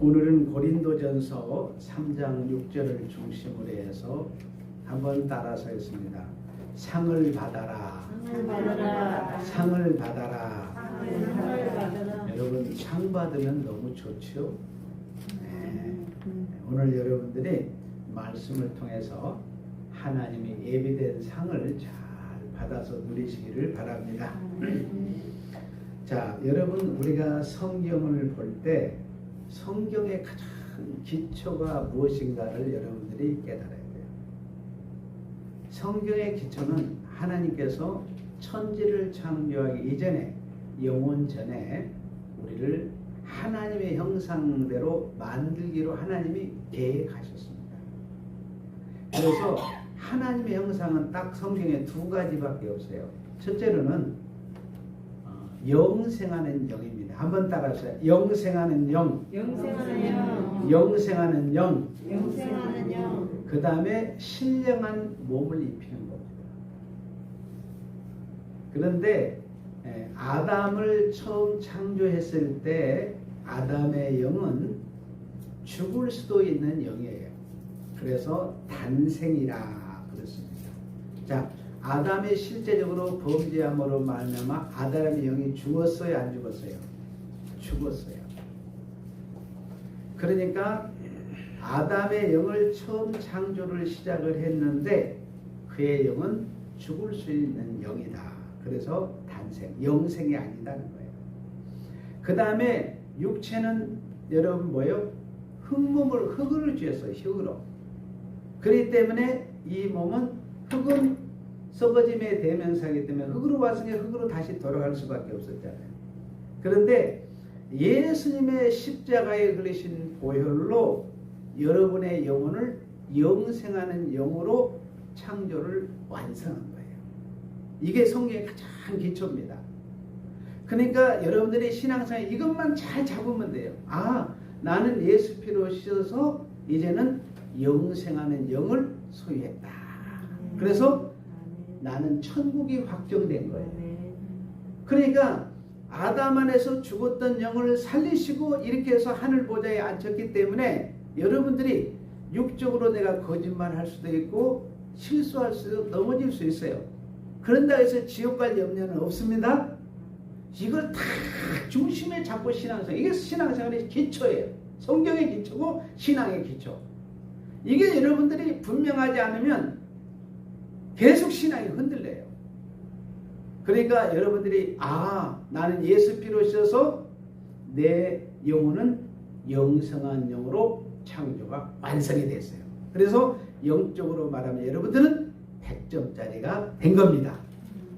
오늘은 고린도전서 3장 6절을 중심으로 해서 한번 따라서 했습니다. 상을 받아라. 상을 받아라. 상을 받아라. 상을 받아라. 여러분 상 받으면 너무 좋죠. 네. 오늘 여러분들이 말씀을 통해서 하나님이 예비된 상을 잘 받아서 누리시기를 바랍니다. 자, 여러분 우리가 성경을 볼 때 성경의 가장 기초가 무엇인가를 여러분들이 깨달아야 돼요. 성경의 기초는 하나님께서 천지를 창조하기 이전에, 영원 전에 우리를 하나님의 형상대로 만들기로 하나님이 계획하셨습니다. 그래서 하나님의 형상은 딱 성경에 두 가지밖에 없어요. 첫째로는 영생하는 영입니다. 한번 따라하세요. 영생하는 영. 영생하는 영. 영생하는 영. 영생하는 영. 그 다음에 신령한 몸을 입히는 겁니다. 그런데 아담을 처음 창조했을 때 아담의 영은 죽을 수도 있는 영이에요. 그래서 단생이라 그렇습니다. 자, 아담이 실제적으로 범죄함으로 말미암아 아담의 영이 죽었어요, 안 죽었어요? 죽었어요. 그러니까 아담의 영을 처음 창조를 시작을 했는데 그의 영은 죽을 수 있는 영이다. 그래서 단생, 영생이 아니다는 거예요. 그 다음에 육체는 여러분 뭐예요? 흙을 쥐었어요. 흙으로. 그렇기 때문에 이 몸은 흙은 썩어짐의 대명사이기 때문에 흙으로 왔으니 흙으로 다시 돌아갈 수밖에 없었잖아요. 그런데 예수님의 십자가에 걸리신 보혈로 여러분의 영혼을 영생하는 영으로 창조를 완성한 거예요. 이게 성경의 가장 기초입니다. 그러니까 여러분들이 신앙생활 이것만 잘 잡으면 돼요. 아, 나는 예수 피로 씻어서 이제는 영생하는 영을 소유했다. 그래서 나는 천국이 확정된 거예요. 그러니까 아담 안에서 죽었던 영을 살리시고 이렇게 해서 하늘 보좌에 앉혔기 때문에 여러분들이 육적으로 내가 거짓말할 수도 있고 실수할 수도 넘어질 수 있어요. 그런다 해서 지옥 갈 염려는 없습니다. 이걸 다 중심에 잡고 신앙생활, 이게 신앙생활의 기초예요. 성경의 기초고 신앙의 기초. 이게 여러분들이 분명하지 않으면 계속 신앙이 흔들려요. 그러니까 여러분들이 나는 예수 피로 씻어서 내 영혼은 영성한 영으로 창조가 완성이 됐어요. 그래서 영적으로 말하면 여러분들은 100점짜리가 된 겁니다.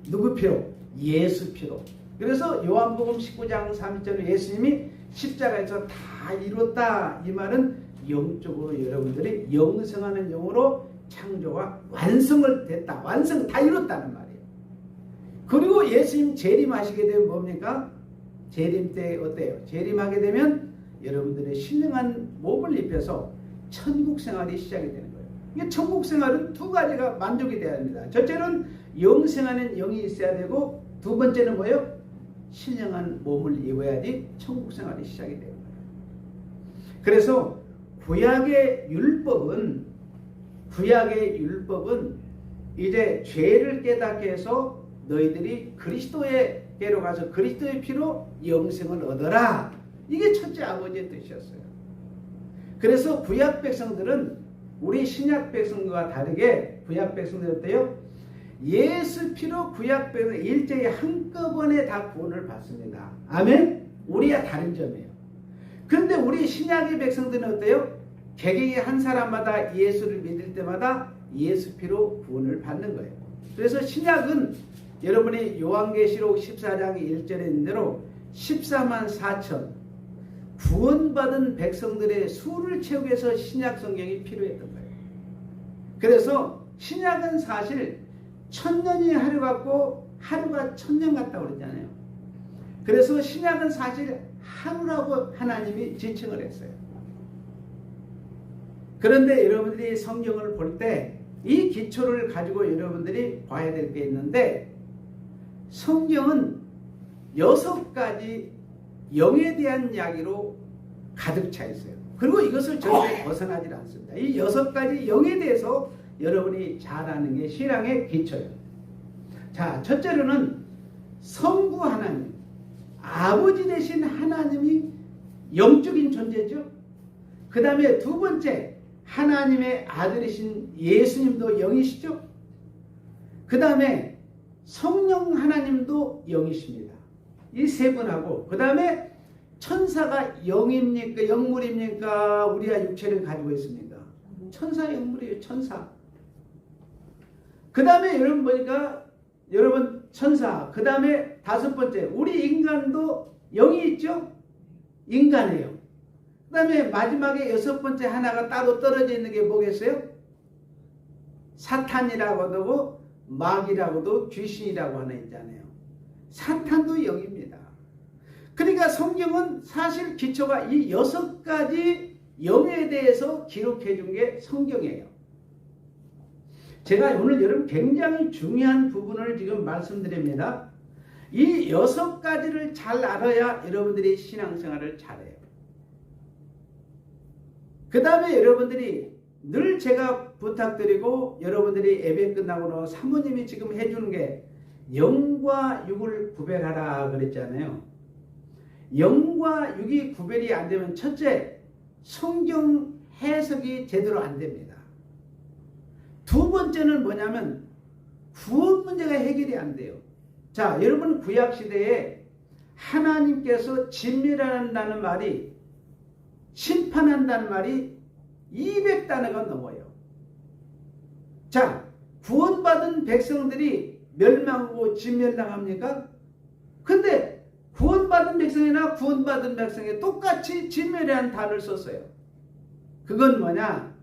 누구 피로? 예수 피로. 그래서 요한복음 19장 3절에 예수님이 십자가에서 다 이뤘다. 이 말은 영적으로 여러분들이 영성하는 영으로 창조가 완성을 됐다. 완성 다 이뤘다는 말이에요. 그리고 예수님 재림하시게 되면 뭡니까? 재림 때 어때요? 재림하게 되면 여러분들의 신령한 몸을 입혀서 천국 생활이 시작이 되는 거예요. 이게 천국 생활은 두 가지가 만족이 돼야 합니다. 첫째는 영생하는 영이 있어야 되고 두 번째는 뭐예요? 신령한 몸을 입어야지 천국 생활이 시작이 되는 거예요. 그래서 구약의 율법은 이제 죄를 깨닫게 해서 너희들이 그리스도에게로 가서 그리스도의 피로 영생을 얻어라. 이게 첫째 아버지의 뜻이었어요. 그래서 구약 백성들은 우리 신약 백성과 다르게 구약 백성들은 어때요? 예수 피로 구약 백성 일제히 한꺼번에 다 구원을 받습니다. 아멘? 우리와 다른 점이에요. 그런데 우리 신약의 백성들은 어때요? 개개인 한 사람마다 예수를 믿을 때마다 예수 피로 구원을 받는 거예요. 그래서 신약은 여러분이 요한계시록 14장 1절에 있는 대로 14만 4천 구원받은 백성들의 수를 채우기 위해서 신약 성경이 필요했던 거예요. 그래서 신약은 사실 1000년이 하루 같고 하루가 1000년 같다고 그랬잖아요. 그래서 신약은 사실 하루라고 하나님이 지칭을 했어요. 그런데 여러분들이 성경을 볼 때 이 기초를 가지고 여러분들이 봐야 될 게 있는데 성경은 6가지 영에 대한 이야기로 가득 차 있어요. 그리고 이것을 절대 벗어나지 않습니다. 이 6가지 영에 대해서 여러분이 잘 아는 게 신앙의 기초예요. 자, 첫째로는 성부 하나님, 아버지 되신 하나님이 영적인 존재죠. 그 다음에 두 번째, 하나님의 아들이신 예수님도 영이시죠. 그 다음에 성령 하나님도 영이십니다. 이 세 분하고, 그 다음에 천사가 영입니까? 영물입니까? 우리가 육체를 가지고 있습니까? 천사 영물이에요. 천사. 그 다음에 여러분 보니까 여러분 천사. 그 다음에 다섯 번째, 우리 인간도 영이 있죠? 인간이에요. 그 다음에 마지막에 여섯 번째 하나가 따로 떨어져 있는 게 뭐겠어요? 사탄이라고도 하고 마귀라고도 귀신이라고 하나 있잖아요. 사탄도 영입니다. 그러니까 성경은 사실 기초가 이 6가지 영에 대해서 기록해 준 게 성경이에요. 제가 오늘 여러분 굉장히 중요한 부분을 지금 말씀드립니다. 이 6가지를 잘 알아야 여러분들이 신앙생활을 잘해요. 그 다음에 여러분들이 늘 제가 부탁드리고 여러분들이 예배 끝나고 나서 사모님이 지금 해주는 게 영과 육을 구별하라 그랬잖아요. 영과 육이 구별이 안 되면 첫째, 성경 해석이 제대로 안 됩니다. 두 번째는 뭐냐면 구원 문제가 해결이 안 돼요. 자, 여러분 구약시대에 하나님께서 진멸한다는 말이, 심판한다는 말이 200단어가 넘어요. 자, 구원받은 백성들이 멸망하고 진멸당합니까? 근데 구원받은 백성이나 구원받은 백성이 똑같이 진멸이라는 단어를 썼어요. 그건 뭐냐?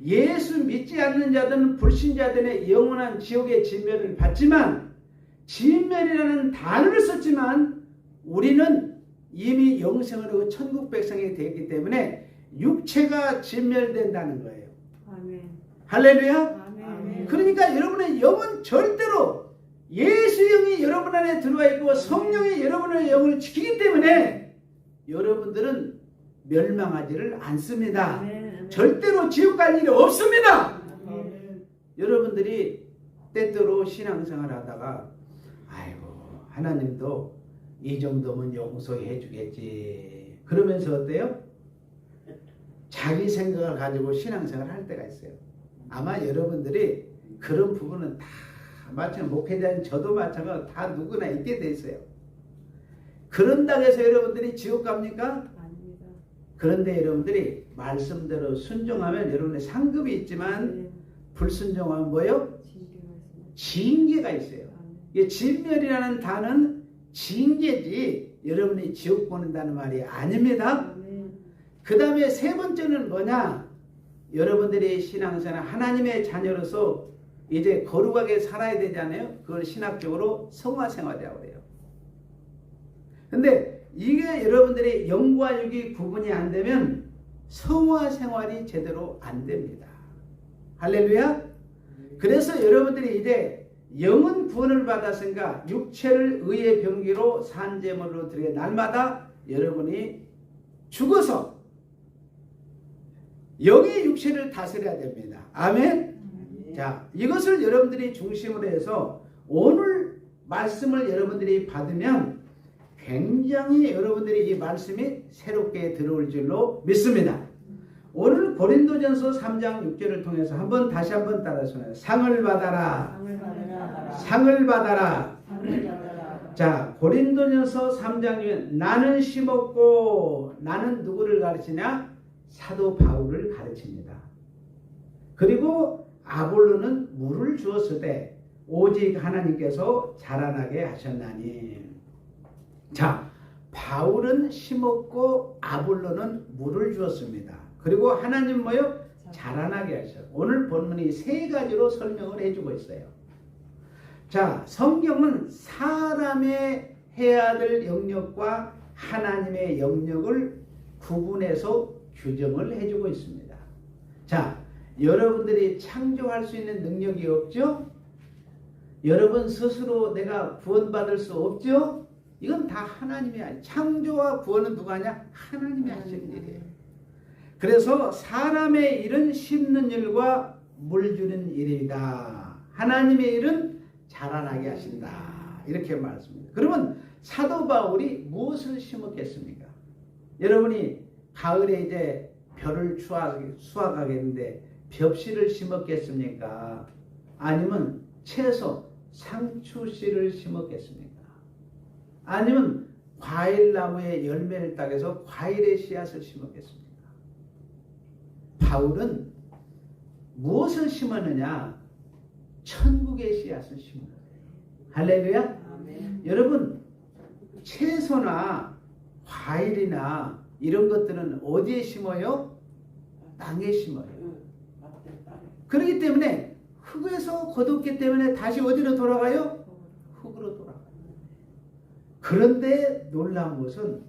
예수 믿지 않는 자들은 불신자들의 영원한 지옥의 진멸을 받지만, 진멸이라는 단어를 썼지만 우리는 이미 영생을 하고 천국 백성이 되기 때문에 육체가 진멸된다는 거예요. 아멘. 할렐루야. 아멘. 그러니까 여러분의 영은 절대로 예수 영이 여러분 안에 들어와 있고 성령이 여러분의 영을 지키기 때문에 여러분들은 멸망하지를 않습니다. 아멘. 절대로 지옥 갈 일이 없습니다. 아멘. 여러분들이 때때로 신앙생활 하다가 아이고 하나님도 이 정도면 용서해 주겠지 그러면서 어때요? 자기 생각을 가지고 신앙생활 할 때가 있어요. 아마 여러분들이 그런 부분은 다 마찬가지, 목회자인 저도 마찬가지로 다 누구나 있게 돼 있어요. 그런다고 해서 여러분들이 지옥 갑니까? 아닙니다. 그런데 여러분들이 말씀대로 순종하면 여러분의 상급이 있지만 네. 불순종하면 뭐예요? 징계가 있습니다. 징계가 있어요. 아멘. 이 진멸이라는 단어는 징계지 여러분이 지옥 보낸다는 말이 아닙니다. 아멘. 그 다음에 세 번째는 뭐냐? 여러분들이 신앙생활 하나님의 자녀로서 이제 거룩하게 살아야 되잖아요. 그걸 신학적으로 성화생활이라고 해요. 근데 이게 여러분들이 영과 육이 구분이 안 되면 성화생활이 제대로 안 됩니다. 할렐루야. 그래서 여러분들이 이제 영은 구원을 받았으니까 육체를 의의 병기로 산제물로 드려 날마다 여러분이 죽어서 영의 육체를 다스려야 됩니다. 아멘. 자, 이것을 여러분들이 중심으로 해서 오늘 말씀을 여러분들이 받으면 굉장히 여러분들이 이 말씀이 새롭게 들어올 줄로 믿습니다. 오늘 고린도전서 3장 6절을 통해서 다시 한번 따라서 상을 받아라. 상을 받아라. 상을 받아라. 상을 받아라. 자, 고린도전서 3장 6절 나는 심었고 나는 누구를 가르치냐? 사도 바울을 가르칩니다. 그리고 아볼로는 물을 주었으되 오직 하나님께서 자라나게 하셨나니. 자, 바울은 심었고 아볼로는 물을 주었습니다. 그리고 하나님 뭐요? 자라나게 하셨어요. 오늘 본문이 세 가지로 설명을 해주고 있어요. 자, 성경은 사람의 해야 될 영역과 하나님의 영역을 구분해서 규정을 해주고 있습니다. 자, 여러분들이 창조할 수 있는 능력이 없죠? 여러분 스스로 내가 구원받을 수 없죠? 이건 다 하나님이 창조와 구원은 누가 하냐? 하나님이 하시는 일이에요. 그래서 사람의 일은 심는 일과 물 주는 일이다. 하나님의 일은 자라나게 하신다. 이렇게 말씀합니다. 그러면 사도 바울이 무엇을 심었겠습니까? 여러분이 가을에 이제 벼를 수확하겠는데 벽씨를 심었겠습니까? 아니면 채소 상추씨를 심었겠습니까? 아니면 과일나무에 열매를 따서 과일의 씨앗을 심었겠습니까? 바울은 무엇을 심었느냐? 천국의 씨앗을 심은 거예요. 할렐루야. 아멘. 여러분, 채소나 과일이나 이런 것들은 어디에 심어요? 땅에 심어요. 그렇기 때문에 흙에서 거뒀기 때문에 다시 어디로 돌아가요? 흙으로 돌아가요. 그런데 놀라운 것은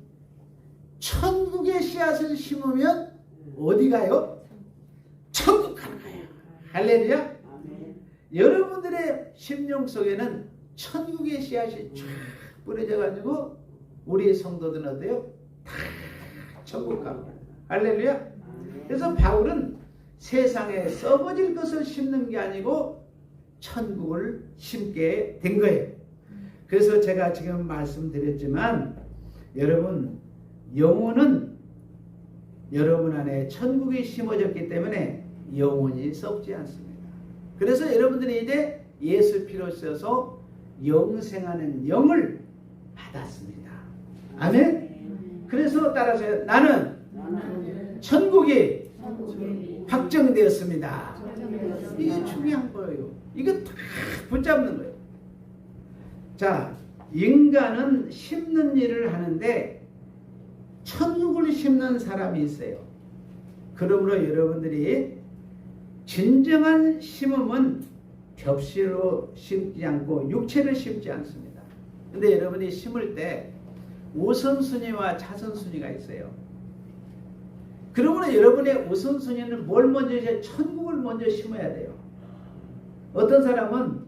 천국의 씨앗을 심으면 어디 가요? 천국 가는 거예요. 할렐루야. 아멘. 여러분들의 심령 속에는 천국의 씨앗이 쫙 뿌려져 가지고 우리 성도들은 어때요? 다 천국 갑니다. 할렐루야. 그래서 바울은 세상에 썩어질 것을 심는 게 아니고 천국을 심게 된 거예요. 그래서 제가 지금 말씀드렸지만 여러분, 영혼은 여러분 안에 천국이 심어졌기 때문에 영혼이 썩지 않습니다. 그래서 여러분들이 이제 예수 피로 써서 영생하는 영을 받았습니다. 아멘. 그래서 따라서 나는 천국이 확정되었습니다. 이게 중요한 거예요. 이거 다 붙잡는 거예요. 자, 인간은 심는 일을 하는데 천국을 심는 사람이 있어요. 그러므로 여러분들이 진정한 심음은 겹씨로 심지 않고 육체를 심지 않습니다. 근데 여러분이 심을 때 우선순위와 차선순위가 있어요. 그러므로 여러분의 우선순위는 뭘 먼저 해야? 천국을 먼저 심어야 돼요. 어떤 사람은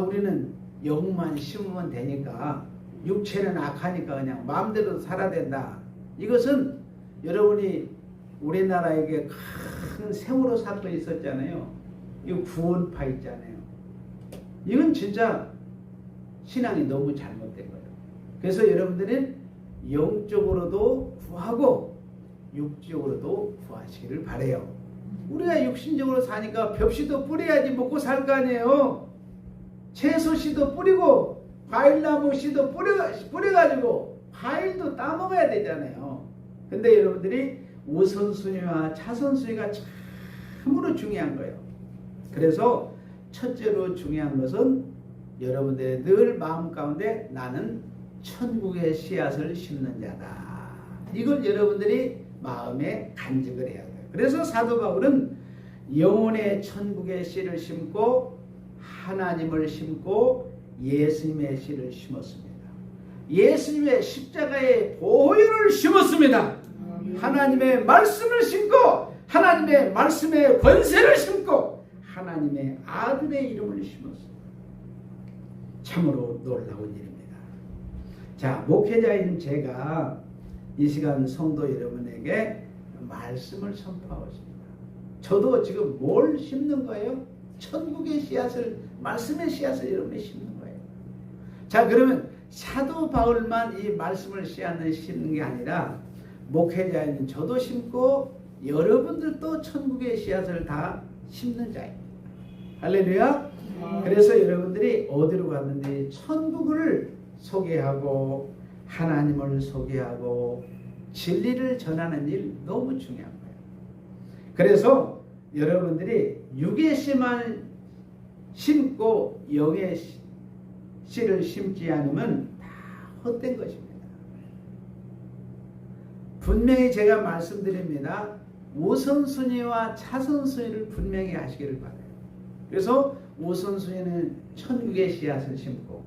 우리는 영만 심으면 되니까 육체는 악하니까 그냥 마음대로 살아야 된다. 이것은 여러분이 우리나라에게 큰 세월호 사건이 있었잖아요. 이 구원파 있잖아요. 이건 진짜 신앙이 너무 잘못된 거예요. 그래서 여러분들은 영적으로도 구하고 육적으로도 구하시기를 바라요. 우리가 육신적으로 사니까 벽씨도 뿌려야지 먹고 살 거 아니에요. 채소씨도 뿌리고 과일나무 씨도 뿌려가지고 과일도 따먹어야 되잖아요. 근데 여러분들이 우선순위와 차선순위가 참으로 중요한 거예요. 그래서 첫째로 중요한 것은 여러분들의 늘 마음 가운데 나는 천국의 씨앗을 심는 자다. 이걸 여러분들이 마음에 간직을 해야 돼요. 그래서 사도 바울은 영혼의 천국의 씨를 심고 하나님을 심고 예수님의 씨를 심었습니다. 예수님의 십자가의 보혈을 심었습니다. 하나님의 말씀을 심고 하나님의 말씀의 권세를 심고 하나님의 아들의 이름을 심었습니다. 참으로 놀라운 일입니다. 자, 목회자인 제가 이 시간 성도 여러분에게 말씀을 선포하고 있습니다. 저도 지금 뭘 심는 거예요? 천국의 씨앗을, 말씀의 씨앗을 여러분이 심는 거예요. 자, 그러면 사도 바울만 이 말씀을 심는 게 아니라 목회자인 저도 심고 여러분들도 천국의 씨앗을 다 심는 자예요. 할렐루야. 그래서 여러분들이 어디로 갔는데 천국을 소개하고 하나님을 소개하고 진리를 전하는 일 너무 중요한 거예요. 그래서 여러분들이 육의 씨만 심고 영의 씨를 심지 않으면 다 헛된 것입니다. 분명히 제가 말씀드립니다. 우선순위와 차선순위를 분명히 하시기를 바라요. 그래서 우선순위는 천국의 씨앗을 심고,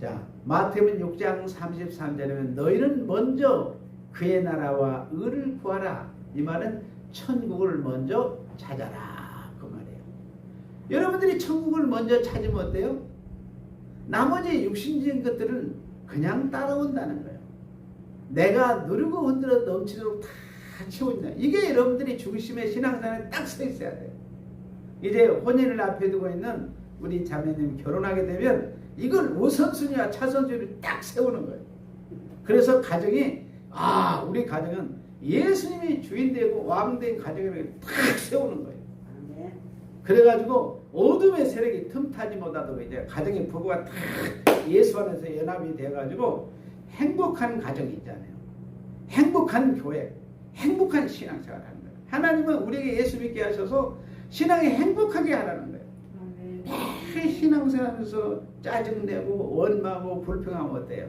자, 마태복음 6장 33절에는 너희는 먼저 그의 나라와 의를 구하라. 이 말은 천국을 먼저 찾아라, 그 말이에요. 여러분들이 천국을 먼저 찾으면 어때요? 나머지 육신적인 것들은 그냥 따라온다는 거예요. 내가 누르고 흔들어 넘치도록 다 채운다. 이게 여러분들이 중심의 신앙생활에 딱 서 있어야 돼요. 이제 혼인을 앞에 두고 있는 우리 자매님 결혼하게 되면 이걸 우선순위와 차선순위를 딱 세우는 거예요. 그래서 가정이 우리 가정은 예수님이 주인 되고 왕 된 가정이라고 딱 세우는 거예요. 그래가지고 어둠의 세력이 틈타지 못하도록 이제 가정의 부부가 딱 예수 안에서 연합이 돼가지고 행복한 가정이 있잖아요. 행복한 교회, 행복한 신앙생활을 하는 거예요. 하나님은 우리에게 예수 믿게 하셔서 신앙이 행복하게 하라는 거예요. 매일 신앙생활하면서 짜증내고 원망하고 불평하면 어때요?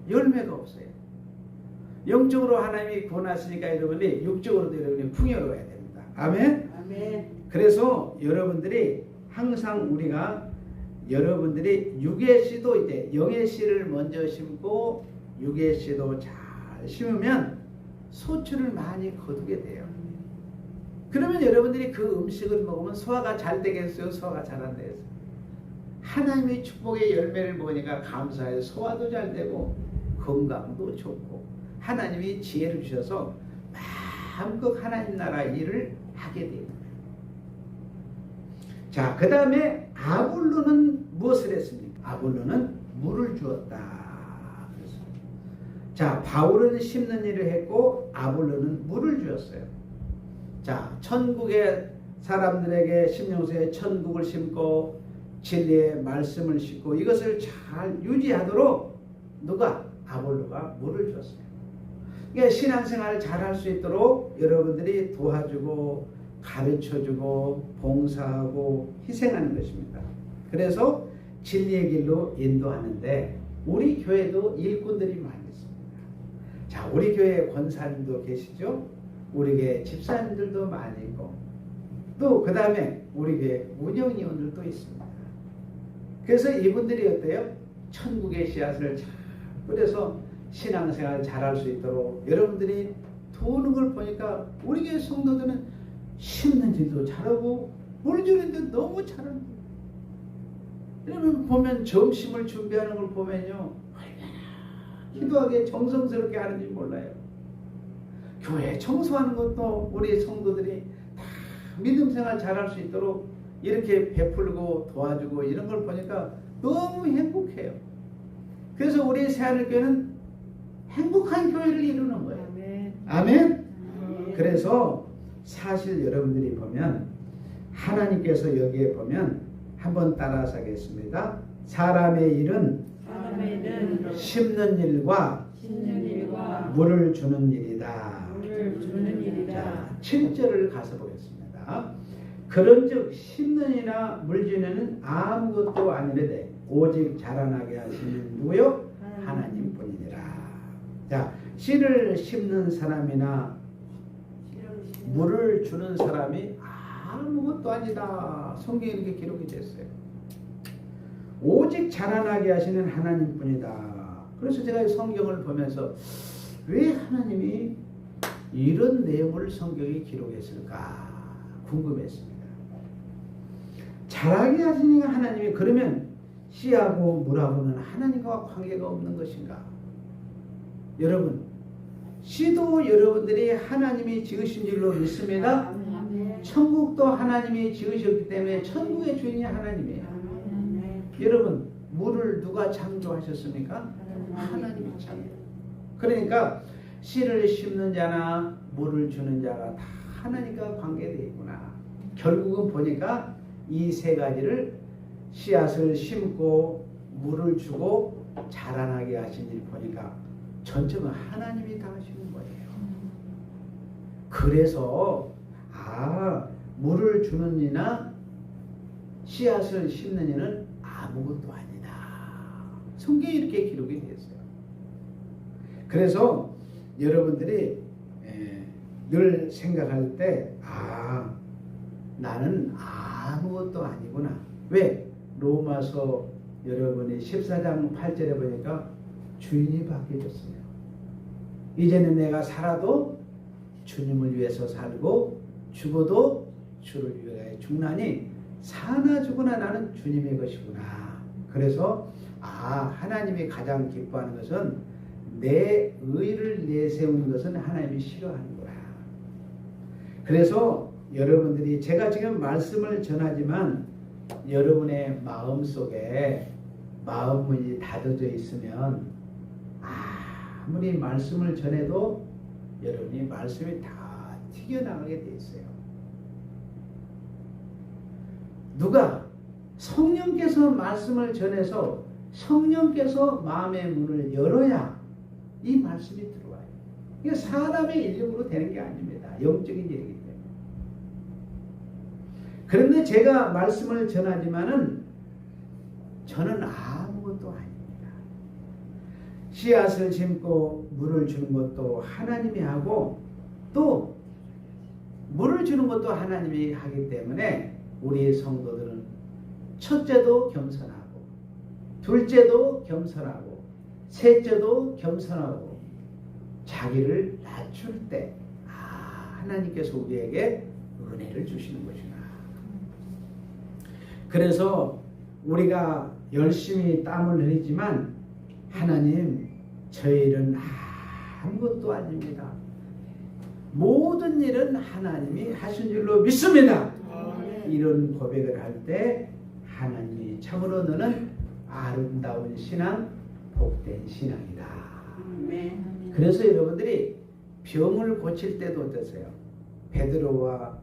열매가 없어요. 영적으로 하나님이 구원하시니까 여러분이 육적으로도 여러분이 풍요로워야 됩니다. 아멘? 아멘. 그래서 여러분들이 항상 우리가 여러분들이 육의 씨도 이제 영의 씨를 먼저 심고 육의 씨도 잘 심으면 소출을 많이 거두게 돼요. 그러면 여러분들이 그 음식을 먹으면 소화가 잘 되겠어요? 소화가 잘 안 되겠어요? 하나님의 축복의 열매를 먹으니까 감사해요. 소화도 잘 되고 건강도 좋고 하나님이 지혜를 주셔서 마음껏 하나님 나라 일을 하게 됩니다. 자, 그 다음에 아볼로는 무엇을 했습니까? 아볼로는 물을 주었다. 자, 바울은 심는 일을 했고 아볼로는 물을 주었어요. 자, 천국의 사람들에게 심령서에 천국을 심고 진리의 말씀을 심고 이것을 잘 유지하도록 누가? 아볼로가 물을 줬어요. 그러니까 신앙생활을 잘할 수 있도록 여러분들이 도와주고 가르쳐주고 봉사하고 희생하는 것입니다. 그래서 진리의 길로 인도하는데 우리 교회도 일꾼들이 많이 있습니다. 자, 우리 교회 권사님도 계시죠? 우리 교회 집사님들도 많이 있고 또 그 다음에 우리 교회 운영위원들도 있습니다. 그래서 이분들이 어때요? 천국의 씨앗을 잘 뿌려서 신앙생활 잘할 수 있도록 여러분들이 도우는 걸 보니까 우리 교회 성도들은 심는 일도 잘하고 물 주는 데 너무 잘하는 거예요. 여러분 보면 점심을 준비하는 걸 보면요 얼마나 기도하게 정성스럽게 하는지 몰라요. 교회 청소하는 것도 우리 성도들이 다 믿음생활 잘할 수 있도록 이렇게 베풀고 도와주고 이런 걸 보니까 너무 행복해요. 그래서 우리 새하늘교회는 행복한 교회를 이루는 거예요. 아멘. 아멘? 그래서 사실 여러분들이 보면 하나님께서 여기에 보면 한번 따라서 하겠습니다. 사람의 일은 심는 일과 물을 주는 일이다. 자, 7절을 가서 보겠습니다. 그런즉 심는 이나 물 주는 이는 아무것도 아니래되 오직 자라나게 하시는 누구요? 하나님뿐이니라. 자, 씨를 심는 사람이나 물을 주는 사람이 아무것도 아니다. 성경에 이렇게 기록이 됐어요. 오직 자라나게 하시는 하나님뿐이다. 그래서 제가 이 성경을 보면서 왜 하나님이 이런 내용을 성경에 기록했을까 궁금했습니다. 자라게 하시니까 하나님이 그러면 씨하고 물하고는 하나님과 관계가 없는 것인가? 여러분, 씨도 여러분들이 하나님이 지으신 줄로 믿습니다. 천국도 하나님이 지으셨기 때문에 천국의 주인이 하나님이에요. 여러분, 물을 누가 창조하셨습니까? 하나님이 창조. 그러니까 씨를 심는 자나 물을 주는 자가 다 하나님과 관계되어 있구나. 결국은 보니까 이 세 가지를 씨앗을 심고 물을 주고 자라나게 하신 일 보니까 전적은 하나님이 다 하시는 거예요. 그래서 물을 주는 이나 씨앗을 심는 이는 아무것도 아니다. 성경에 이렇게 기록이 되었어요. 그래서 여러분들이 늘 생각할 때 나는 아무것도 아니구나. 왜? 로마서 여러분이 14장 8절에 보니까 주인이 바뀌어졌어요. 이제는 내가 살아도 주님을 위해서 살고 죽어도 주를 위하여 죽나니 사나 죽으나 나는 주님의 것이구나. 그래서 하나님이 가장 기뻐하는 것은 내 의를 내세우는 것은 하나님이 싫어하는 거야. 그래서 여러분들이 제가 지금 말씀을 전하지만 여러분의 마음속에 마음이 닫아져 있으면 아무리 말씀을 전해도 여러분이 말씀이 다 튀겨나가게 돼 있어요. 누가 성령께서 말씀을 전해서 성령께서 마음의 문을 열어야 이 말씀이 들어와요. 이게 사람의 인력으로 되는 게 아닙니다. 영적인 일이기 때문에. 그런데 제가 말씀을 전하지만은 저는 아무것도 아닙니다. 씨앗을 심고 물을 주는 것도 하나님이 하고 또 물을 주는 것도 하나님이 하기 때문에 우리 성도들은 첫째도 겸손하고 둘째도 겸손하고 셋째도 겸손하고 자기를 낮출 때 하나님께서 우리에게 은혜를 주시는 것이구나. 그래서 우리가 열심히 땀을 흘리지만 하나님 저희 일은 아무것도 아닙니다. 모든 일은 하나님이 하신 줄로 믿습니다. 이런 고백을 할 때 하나님이 참으로 너는 아름다운 신앙, 복된 신앙이다. 그래서 여러분들이 병을 고칠 때도 어떠세요? 베드로와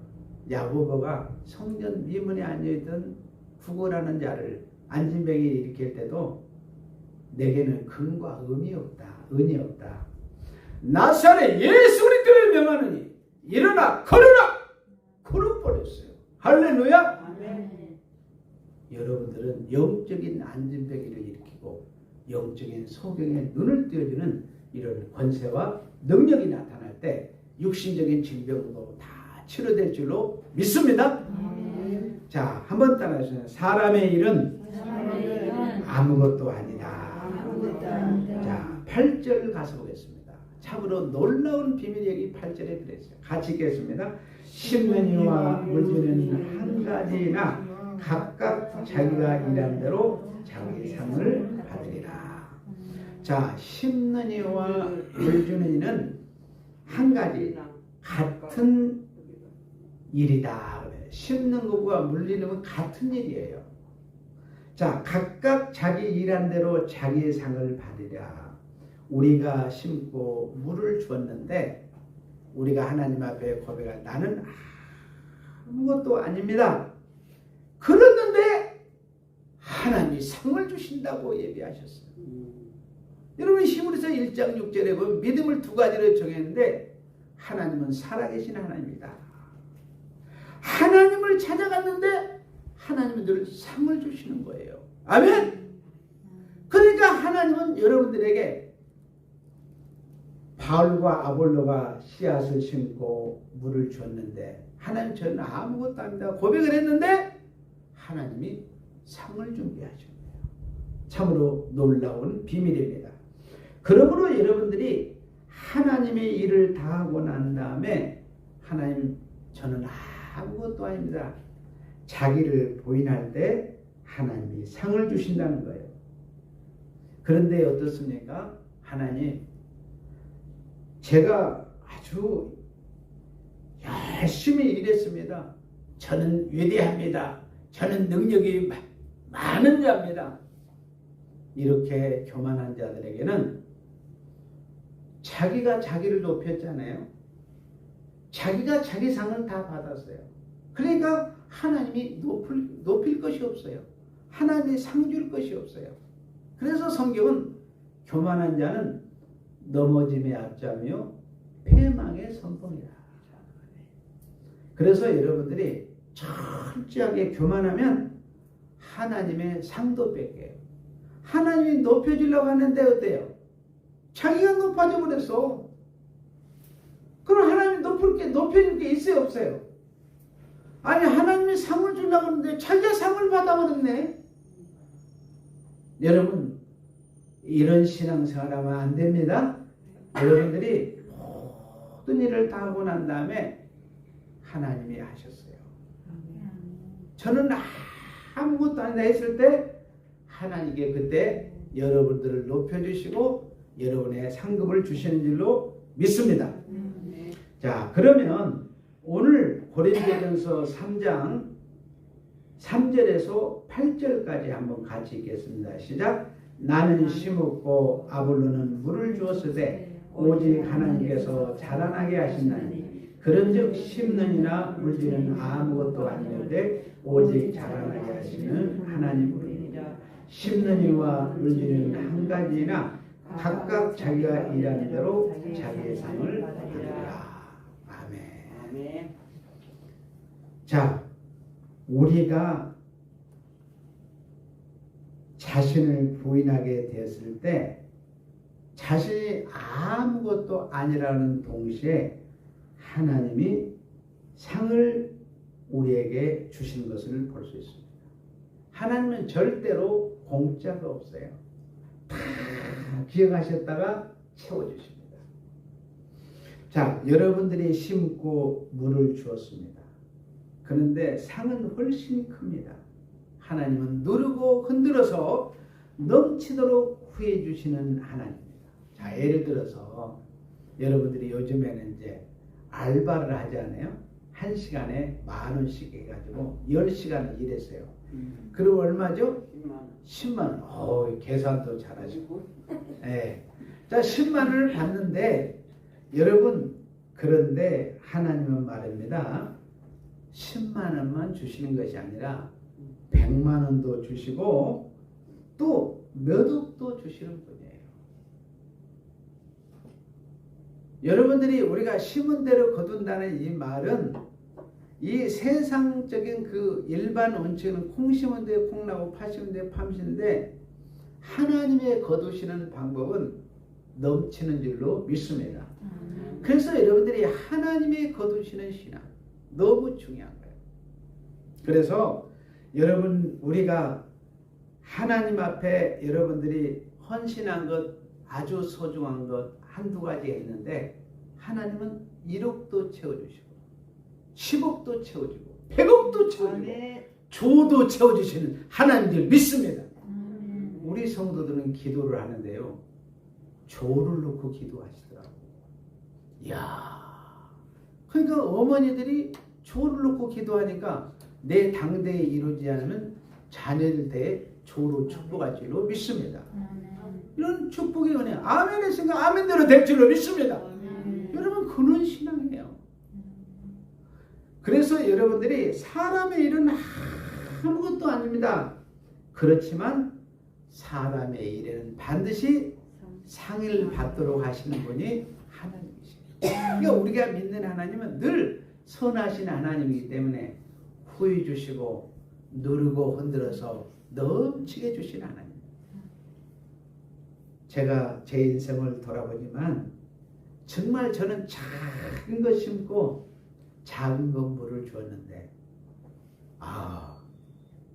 야고보가 성전 미문에 앉아있던 구걸하는 자를 안진병이 일으킬 때도 내게는 근과 은이 없다. 나사렛 예수 그리스도를 명하느니 일어나 걸어라! 걸어버렸어요. 할렐루야! 아멘. 여러분들은 영적인 안진병이를 일으키고 영적인 소경의 눈을 띄워주는 이런 권세와 능력이 나타날 때 육신적인 질병도 다 치료될 줄로 믿습니다. 자, 한번 따라하세요. 사람의 일은 아무것도 아니다. 자, 8절 가서 보겠습니다. 참으로 놀라운 비밀이 여기 8절에 들어있어요. 같이 읽겠습니다. 심는 이와 물주는 한 가지나 각각 자기가 일한 대로 자기 상을 받으리라. 자, 심는 이와 물주는 이는 한 가지 같은 일이다. 심는 것과 물리는 건 같은 일이에요. 자, 각각 자기 일한 대로 자기의 상을 받으랴. 우리가 심고 물을 주었는데 우리가 하나님 앞에 고백할 나는 아무것도 아닙니다. 그랬는데 하나님이 상을 주신다고 예비하셨어요. 여러분 히브리서 1장 6절에 보면 믿음을 두 가지로 정했는데 하나님은 살아계신 하나님이다. 하나님을 찾아갔는데 하나님은 늘 상을 주시는 거예요. 아멘. 그러니까 하나님은 여러분들에게 바울과 아볼로가 씨앗을 심고 물을 줬는데 하나님 저는 아무것도 아닙니다. 고백을 했는데 하나님이 상을 준비하셨네요. 참으로 놀라운 비밀입니다. 그러므로 여러분들이 하나님의 일을 다 하고 난 다음에 하나님 저는 아무것도 아닙니다. 자기를 부인할 때 하나님이 상을 주신다는 거예요. 그런데 어떻습니까? 하나님 제가 아주 열심히 일했습니다. 저는 위대합니다. 저는 능력이 많은 자입니다. 이렇게 교만한 자들에게는 자기가 자기를 높였잖아요. 자기가 자기 상을 다 받았어요. 그러니까 하나님이 높일 것이 없어요. 하나님이 상 줄 것이 없어요. 그래서 성경은 교만한 자는 넘어짐의 앞자며 패망의 선봉이라. 그래서 여러분들이 철저하게 교만하면 하나님의 상도 뺏겨요. 하나님이 높여주려고 하는데 어때요? 자기가 높아져 버렸어. 그럼 하나님이 높여줄 게 있어요, 없어요? 아니 하나님이 상을 주려고 하는데 자기가 상을 받아버렸네. 여러분 이런 신앙생활하면 안 됩니다. 여러분들이 모든 일을 다 하고 난 다음에 하나님이 하셨어요. 저는 아무것도 아니다 했을 때 하나님께 그때 여러분들을 높여주시고 여러분의 상급을 주시는 줄로 믿습니다. 자, 그러면 오늘 고린도전서 3장 3절에서 8절까지 한번 같이 읽겠습니다. 시작. 나는 심었고 아볼로는 물을 주었으되 오직 하나님께서 자라나게 하신다니 그런즉 심는이나 물지는 아무것도 아니는데 오직 자라나게 하시는 하나님이니라. 심는 이와 물지는 한 가지나 각각 자기가 일하는 대로 자기의 상을 받으리라. 아멘. 자, 우리가 자신을 부인하게 됐을 때 자신이 아무것도 아니라는 동시에 하나님이 상을 우리에게 주신 것을 볼 수 있습니다. 하나님은 절대로 공짜가 없어요. 다 기억하셨다가 채워주십니다. 자, 여러분들이 심고 물을 주었습니다. 그런데 상은 훨씬 큽니다. 하나님은 누르고 흔들어서 넘치도록 후해 주시는 하나님입니다. 자, 예를 들어서 여러분들이 요즘에는 이제 알바를 하지 않아요? 1시간에 10,000원씩 해가지고 10시간을 일했어요. 그럼 얼마죠? 10만 원. 계산도 잘하시고. 네. 자, 10만 원을 받는데 여러분, 그런데 하나님은 말입니다. 10만 원만 주시는 것이 아니라 100만 원도 주시고 또 몇 억도 주시는 분이에요. 여러분들이 우리가 심은 대로 거둔다는 이 말은 이 세상적인 그 일반 원칙은 콩 심은 데 콩 나고 파 심은 데 파 심는데 하나님의 거두시는 방법은 넘치는 줄로 믿습니다. 그래서 여러분들이 하나님의 거두시는 신앙 너무 중요한 거예요. 그래서 여러분, 우리가 하나님 앞에 여러분들이 헌신한 것, 아주 소중한 것 한두 가지가 있는데 하나님은 1억도 채워주시고 10억도 채워주고 100억도 채워주고 조도 채워주시는 하나님들 믿습니다. 우리 성도들은 기도를 하는데요, 조를 놓고 기도하시더라고요. 이야, 그러니까 어머니들이 조를 놓고 기도하니까 내 당대에 이루지 않으면 자녀들 대에 조로 축복할 줄로 믿습니다. 이런 축복의 은혜, 아멘 했으니까 아멘대로 될 줄로 믿습니다. 여러분, 그런 신앙이에요. 그래서 여러분들이 사람의 일은 아무것도 아닙니다. 그렇지만 사람의 일에는 반드시 상을 받도록 하시는 분이 하나님이십니다. 그러니까 우리가 믿는 하나님은 늘 선하신 하나님이기 때문에 후히 주시고 누르고 흔들어서 넘치게 주신 하나님. 제가 제 인생을 돌아보지만 정말 저는 작은 것 심고 작은 것 물을 주었는데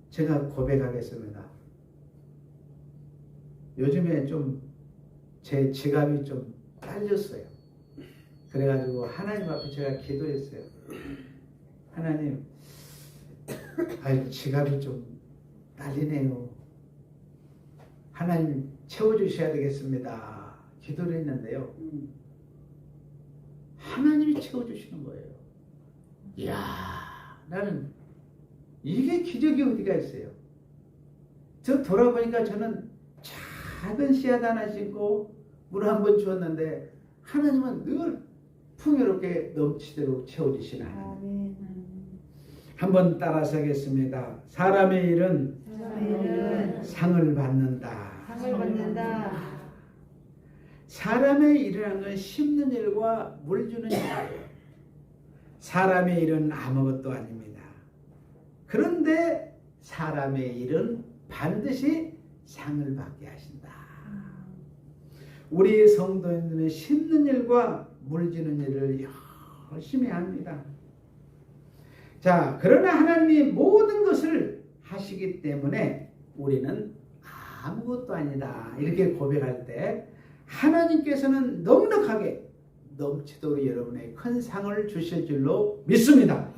제가 고백하겠습니다. 요즘에 좀 제 지갑이 좀 딸렸어요. 그래가지고 하나님 앞에 제가 기도했어요. 하나님, 지갑이 좀 딸리네요. 하나님 채워주셔야 되겠습니다. 기도를 했는데요, 하나님이 채워주시는 거예요. 이야, 나는 이게 기적이 어디가 있어요. 저 돌아보니까 저는 작은 씨앗 하나 심고 물 한 번 주었는데 하나님은 늘 풍요롭게 넘치도록 채워주시는 하나님. 한번 따라서 하겠습니다. 사람의 일은 상을 받는다. 사람의 일이라는 건 심는 일과 물 주는 일이에요. 사람의 일은 아무것도 아닙니다. 그런데 사람의 일은 반드시 상을 받게 하신다. 우리 성도님은 심는 일과 물 주는 일을 열심히 합니다. 자, 그러나 하나님이 모든 것을 하시기 때문에 우리는 아무것도 아니다, 이렇게 고백할 때 하나님께서는 넉넉하게 넘치도록 여러분의 큰 상을 주실 줄로 믿습니다.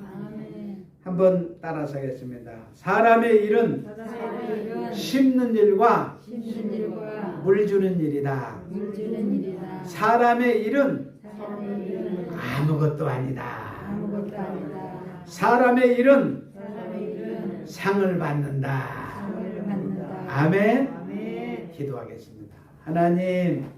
한번 따라서 하겠습니다. 사람의 일은 사람의 일은 심는 일과 심는 일과 물 주는 일이다. 물 주는 일이다. 사람의 일은 사람의 일은 아무것도 아니다. 아무것도 아니다. 사람의 일은 사람의 일은 상을 받는다. 상을 받는다. 아멘. 아멘. 기도하겠습니다. 하나님,